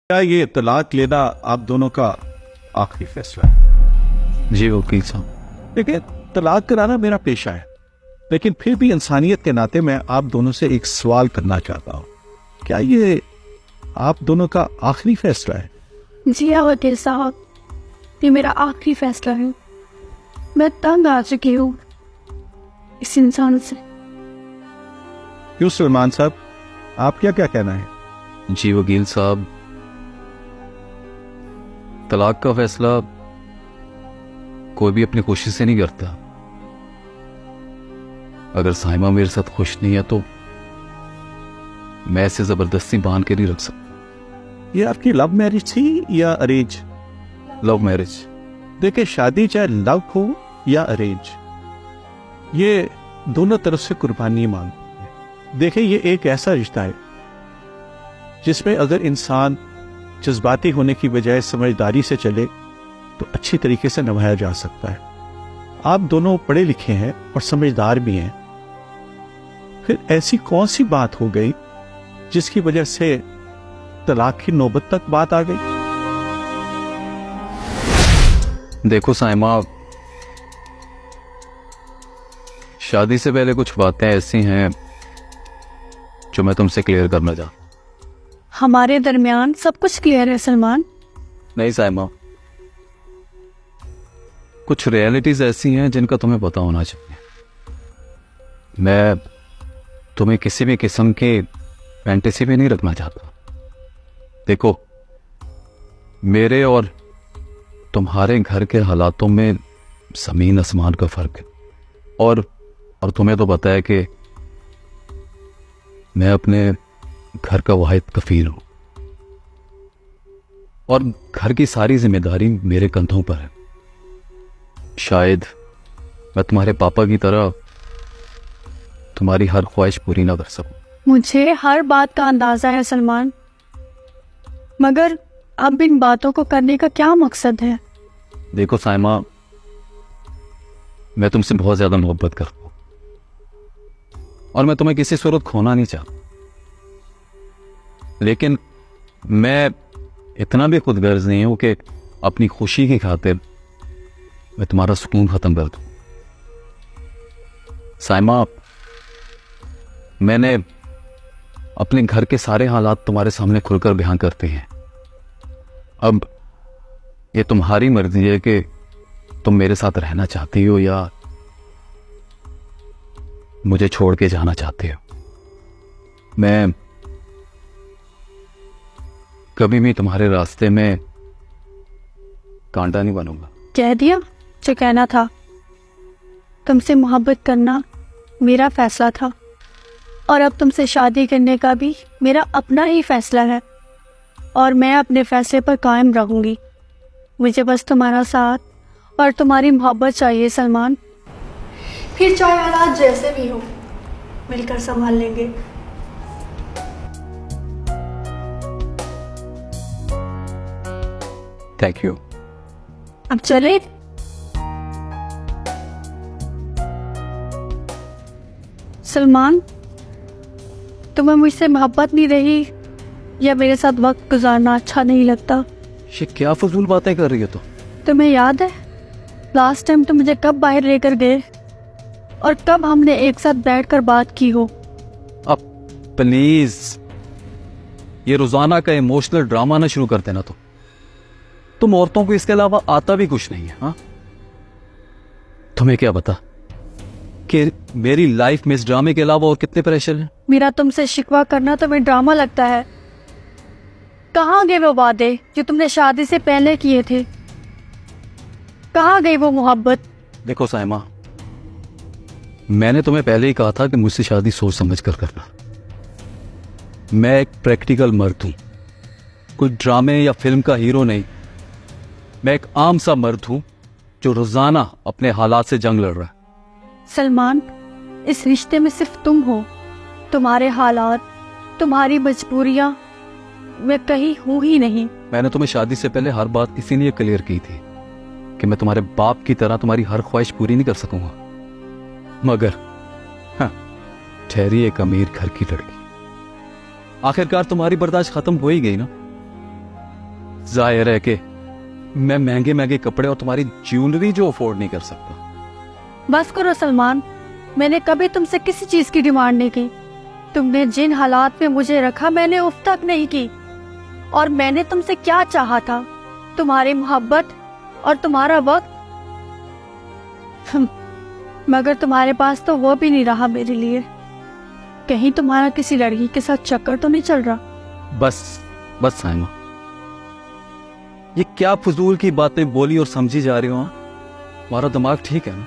क्या ये तलाक लेना आप दोनों का आखिरी फैसला है? जी वकील साहब। देखिए, तलाक कराना मेरा पेशा है, लेकिन फिर भी इंसानियत के नाते मैं आप दोनों से एक सवाल करना चाहता हूँ। क्या ये आप दोनों का आखिरी फैसला है? जी हाँ वकील साहब, ये मेरा आखिरी फैसला है। मैं तंग आ चुकी हूँ इस इंसान से। क्यों सलमान साहब, आप क्या क्या कहना है? जी वकील साहब, तलाक का फैसला कोई भी अपनी खुशी से नहीं करता। अगर साइमा मेरे साथ खुश नहीं है तो मैं इसे जबरदस्ती बांध के नहीं रख सकता। ये आपकी लव मैरिज थी या अरेंज? Love marriage. देखिए, शादी चाहे लव हो या अरेंज, ये दोनों तरफ से कुर्बानी मांगती है। देखिए, ये एक ऐसा रिश्ता है जिसमें अगर इंसान जज्बाती होने की बजाय समझदारी से चले तो अच्छी तरीके से निभाया जा सकता है। आप दोनों पढ़े लिखे हैं और समझदार भी हैं, फिर ऐसी कौन सी बात हो गई जिसकी वजह से तलाक की नौबत तक बात आ गई? देखो साइमा, शादी से पहले कुछ बातें ऐसी हैं जो मैं तुमसे क्लियर करना चाहता। हमारे दरमियान सब कुछ क्लियर है सलमान। नहीं साइमा, कुछ रियलिटीज ऐसी हैं जिनका तुम्हें पता होना चाहिए। मैं तुम्हें किसी भी किस्म के फैंटेसी में नहीं रखना चाहता। देखो, मेरे और तुम्हारे घर के हालातों में जमीन आसमान का फर्क है। और तुम्हें तो पता है कि मैं अपने घर का वाहिद कफील हूं और घर की सारी जिम्मेदारी मेरे कंधों पर है। शायद मैं तुम्हारे पापा की तरह तुम्हारी हर ख्वाहिश पूरी ना कर सकूं। मुझे हर बात का अंदाजा है सलमान, मगर अब इन बातों को करने का क्या मकसद है? देखो साइमा, मैं तुमसे बहुत ज्यादा मोहब्बत करता हूं और मैं तुम्हें किसी सूरत खोना नहीं चाहता, लेकिन मैं इतना भी खुदगर्ज नहीं हूं कि अपनी खुशी की खातिर मैं तुम्हारा सुकून खत्म कर दूं। साइमा, मैंने अपने घर के सारे हालात तुम्हारे सामने खुलकर बयान करते हैं। अब ये तुम्हारी मर्जी है कि तुम मेरे साथ रहना चाहती हो या मुझे छोड़ के जाना चाहते हो। मैं कभी भी तुम्हारे रास्ते में कांटा नहीं बनूंगा। कह दिया जो कहना था। तुमसे मोहब्बत करना मेरा फैसला था और अब तुमसे शादी करने का भी मेरा अपना ही फैसला है और मैं अपने फैसले पर कायम रहूंगी। मुझे बस तुम्हारा साथ और तुम्हारी मोहब्बत चाहिए सलमान। फिर चाहे हालात जैसे भी हो, मिलकर संभाल लेंगे। Thank you. अब चले। सलमान, तुम्हें मुझसे मोहब्बत नहीं रही या मेरे साथ वक्त गुजारना अच्छा नहीं लगता? ये क्या फजूल बातें कर रही हो? तो तुम्हें याद है लास्ट टाइम तुम मुझे कब बाहर लेकर गए और कब हमने एक साथ बैठकर बात की हो? अब प्लीज ये रोजाना का इमोशनल ड्रामा ना शुरू कर देना। तुम औरतों को इसके अलावा आता भी कुछ नहीं है। हाँ, तुम्हें क्या पता कि मेरी लाइफ में इस ड्रामे के अलावा और कितने प्रेशर हैं? मेरा तुमसे शिकवा करना तुम्हें ड्रामा लगता है? कहाँ गए वो वादे जो तुमने शादी से पहले किए थे? कहाँ गई वो मोहब्बत? देखो साइमा, मैंने तुम्हें पहले ही कहा था कि मुझसे शादी सोच समझ कर करना। मैं एक प्रैक्टिकल मर्द हूं, कोई ड्रामे या फिल्म का हीरो नहीं। मैं एक आम सा मर्द हूं जो रोजाना अपने हालात से जंग लड़ रहा है। सलमान, इस रिश्ते में सिर्फ तुम हो। तुम्हारे हालात, तुम्हारी मजबूरियां मैं कहीं हूं ही नहीं। मैंने तुम्हें शादी से पहले हर बात इसीलिए क्लियर की थी कि मैं तुम्हारे बाप की तरह तुम्हारी हर ख्वाहिश पूरी नहीं कर सकूंगा, मगर हाँ, ठहरी एक अमीर घर की लड़की। आखिरकार तुम्हारी बर्दाश्त खत्म हो ही गई ना। जाहिर है कि मैं महंगे महंगे कपड़े और तुम्हारी ज्वेलरी जो अफोर्ड नहीं कर सकता। बस करो सलमान, मैंने कभी तुमसे किसी चीज की डिमांड नहीं की। तुमने जिन हालात में मुझे रखा मैंने उफ तक नहीं की। और मैंने तुमसे क्या चाहा था? तुम्हारी मोहब्बत और तुम्हारा वक्त। मगर तुम्हारे पास तो वो भी नहीं रहा मेरे लिए। कहीं तुम्हारा किसी लड़की के साथ चक्कर तो नहीं चल रहा? बस बस साइमा, ये क्या फजूल की बातें बोली और समझी जा रही हो? तुम्हारा दिमाग ठीक है ना?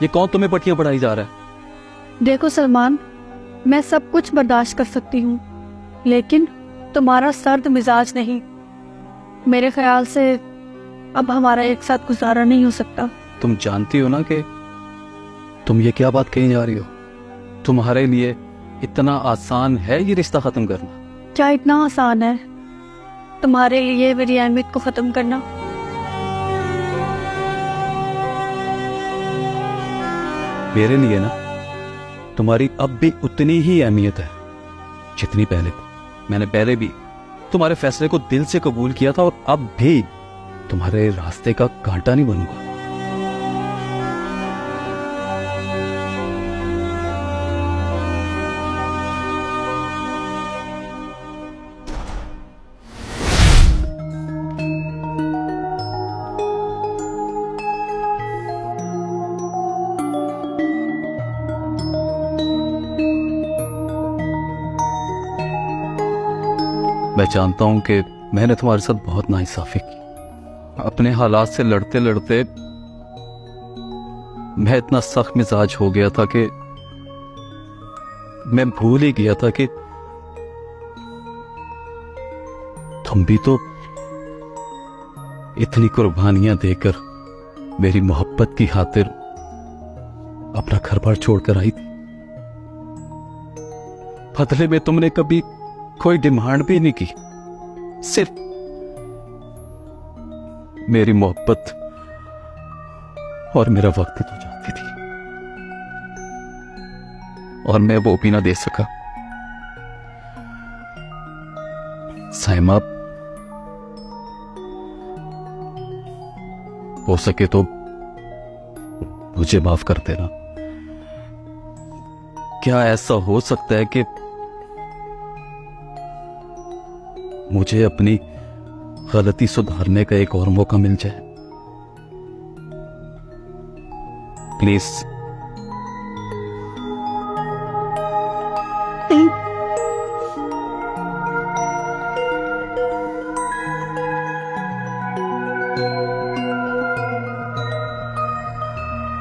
ये कौन तुम्हें पट्टियां पढ़ाई जा रहा है? देखो सलमान, मैं सब कुछ बर्दाश्त कर सकती हूँ, लेकिन तुम्हारा सर्द मिजाज नहीं। मेरे ख्याल से अब हमारा एक साथ गुजारा नहीं हो सकता। तुम जानती हो ना कि तुम ये क्या बात कही जा रही हो? तुम्हारे लिए इतना आसान है ये रिश्ता खत्म करना? क्या इतना आसान है तुम्हारे लिए मेरी अहमियत को खत्म करना? मेरे लिए ना तुम्हारी अब भी उतनी ही अहमियत है जितनी पहले थी। मैंने पहले भी तुम्हारे फैसले को दिल से कबूल किया था और अब भी तुम्हारे रास्ते का कांटा नहीं बनूंगा। मैं जानता हूं कि मैंने तुम्हारे साथ बहुत नाइंसाफी की। अपने हालात से लड़ते लड़ते मैं इतना सख्त मिजाज हो गया था कि मैं भूल ही गया था कि तुम भी तो इतनी कुर्बानियां देकर मेरी मोहब्बत की खातिर अपना घर बार छोड़कर आई थी। बदले में तुमने कभी कोई डिमांड भी नहीं की, सिर्फ मेरी मोहब्बत और मेरा वक्त ही तो चाहती थी, और मैं वो भी ना दे सका। साइमा, हो सके तो मुझे माफ कर देना। क्या ऐसा हो सकता है कि मुझे अपनी गलती सुधारने का एक और मौका मिल जाए? प्लीज।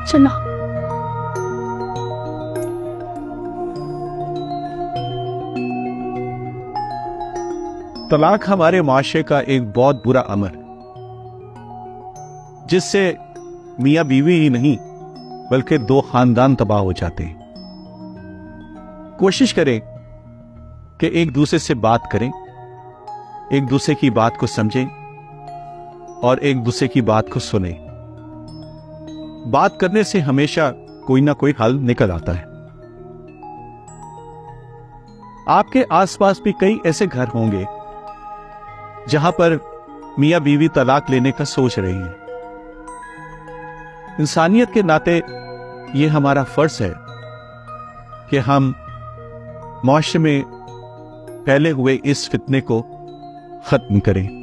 चलो। तलाक हमारे माशरे का एक बहुत बुरा अमल है, जिससे मियां बीवी ही नहीं बल्कि दो खानदान तबाह हो जाते हैं। कोशिश करें कि एक दूसरे से बात करें, एक दूसरे की बात को समझें और एक दूसरे की बात को सुनें। बात करने से हमेशा कोई ना कोई हल निकल आता है। आपके आसपास भी कई ऐसे घर होंगे जहां पर मियां बीवी तलाक लेने का सोच रही हैं। इंसानियत के नाते यह हमारा फर्ज है कि हम मुआशरे में फैले हुए इस फितने को खत्म करें।